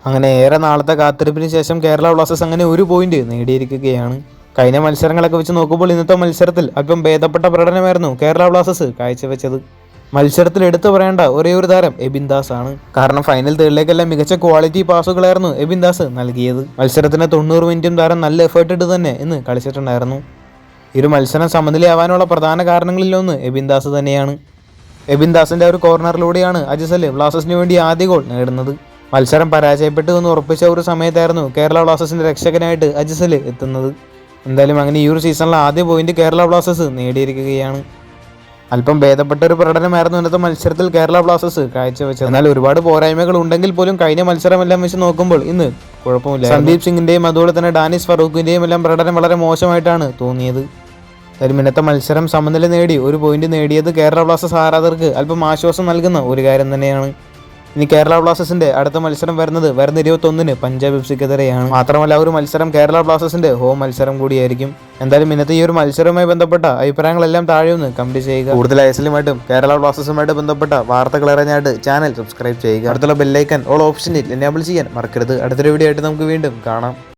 അങ്ങനെ ഏറെ നാളത്തെ കാത്തിരിപ്പിന് ശേഷം കേരള ബ്ലാസ്റ്റേഴ്സ് അങ്ങനെ ഒരു പോയിന്റ് നേടിയിരിക്കുകയാണ്. കഴിഞ്ഞ മത്സരങ്ങളൊക്കെ വെച്ച് നോക്കുമ്പോൾ ഇന്നത്തെ മത്സരത്തിൽ അല്പം ഭേദപ്പെട്ട പ്രകടനമായിരുന്നു കേരള ബ്ലാസ്റ്റേഴ്സ് കാഴ്ചവെച്ചത്. മത്സരത്തിൽ എടുത്തു പറയേണ്ട ഒരേ ഒരു താരം എബിൻ ദാസ് ആണ്. കാരണം ഫൈനൽ തേർഡിലേക്കെല്ലാം മികച്ച ക്വാളിറ്റി പാസുകളായിരുന്നു എബിൻ ദാസ് നൽകിയത്. മത്സരത്തിന് 90 മിനിറ്റും താരം നല്ല എഫേർട്ട് ഇട്ട് തന്നെ ഇന്ന് കളിച്ചിട്ടുണ്ടായിരുന്നു. ഈ ഒരു മത്സരം സമനിലയാവാനുള്ള പ്രധാന കാരണങ്ങളിലൊന്ന് എബിൻ ദാസ് തന്നെയാണ്. എബിൻ ദാസിന്റെ ഒരു കോർണറിലൂടെയാണ് അജിസൽ ബ്ലാസ്റ്റേഴ്സിന് വേണ്ടി ആദ്യ ഗോൾ നേടുന്നത്. മത്സരം പരാജയപ്പെട്ടു എന്ന് ഉറപ്പിച്ച ഒരു സമയത്തായിരുന്നു കേരള ബ്ലാസ്റ്റേഴ്സിന്റെ രക്ഷകനായിട്ട് അജിസൽ എത്തുന്നത്. എന്തായാലും അങ്ങനെ ഈ ഒരു സീസണിലെ ആദ്യ പോയിന്റ് കേരള ബ്ലാസ്റ്റേഴ്സ് നേടിയിരിക്കുകയാണ്. അല്പം ഭേദപ്പെട്ട ഒരു പ്രകടനമായിരുന്നു ഇന്നത്തെ മത്സരത്തിൽ കേരള ബ്ലാസ്റ്റേഴ്സ് കാഴ്ചവെച്ചത്. എന്നാൽ ഒരുപാട് പോരായ്മകൾ ഉണ്ടെങ്കിൽ പോലും കഴിഞ്ഞ മത്സരമെല്ലാം വെച്ച് നോക്കുമ്പോൾ ഇന്ന് കുഴപ്പമില്ല. സന്ദീപ് സിംഗിന്റെയും അതുപോലെ തന്നെ ഡാനിഷ് ഫറൂഖിന്റെയും എല്ലാം പ്രകടനം വളരെ മോശമായിട്ടാണ് തോന്നിയത്. ഇന്നത്തെ മത്സരം സമനില നേടി ഒരു പോയിന്റ് നേടിയത് കേരള ബ്ലാസ്റ്റേഴ്സ് ആരാധകർക്ക് അല്പം ആശ്വാസം നൽകുന്ന ഒരു കാര്യം തന്നെയാണ്. ഇനി കേരള ബ്ലാസ്റ്റേഴ്സിന്റെ അടുത്ത മത്സരം വരുന്ന 21-ന് പഞ്ചാബ് എഫ്സിക്കെതിരെയാണ്. മാത്രമല്ല ഒരു മത്സരം കേരള ബ്ലാസ്റ്റേഴ്സിന്റെ ഹോം മത്സരം കൂടിയായിരിക്കും. എന്തായാലും ഇന്നത്തെ ഈ ഒരു മത്സരവുമായി ബന്ധപ്പെട്ട അഭിപ്രായങ്ങളെല്ലാം താഴെ ഒന്ന് കമന്റ് ചെയ്യുക. കൂടുതൽ ഐഎസ്എല്ലുമായിട്ടും കേരള ബ്ലാസ്റ്റേഴ്സുമായിട്ട് ബന്ധപ്പെട്ട വാർത്തകൾ അറിഞ്ഞായിട്ട് ചാനൽ സബ്സ്ക്രൈബ് ചെയ്യുക. അടുത്തുള്ള ബെല്ലൈക്കൻ ഓൾ ഓപ്ഷനിൽ എനേബിൾ ചെയ്യാൻ മറക്കരുത്. അടുത്തൊരു വീഡിയോ ആയിട്ട് നമുക്ക് വീണ്ടും കാണാം.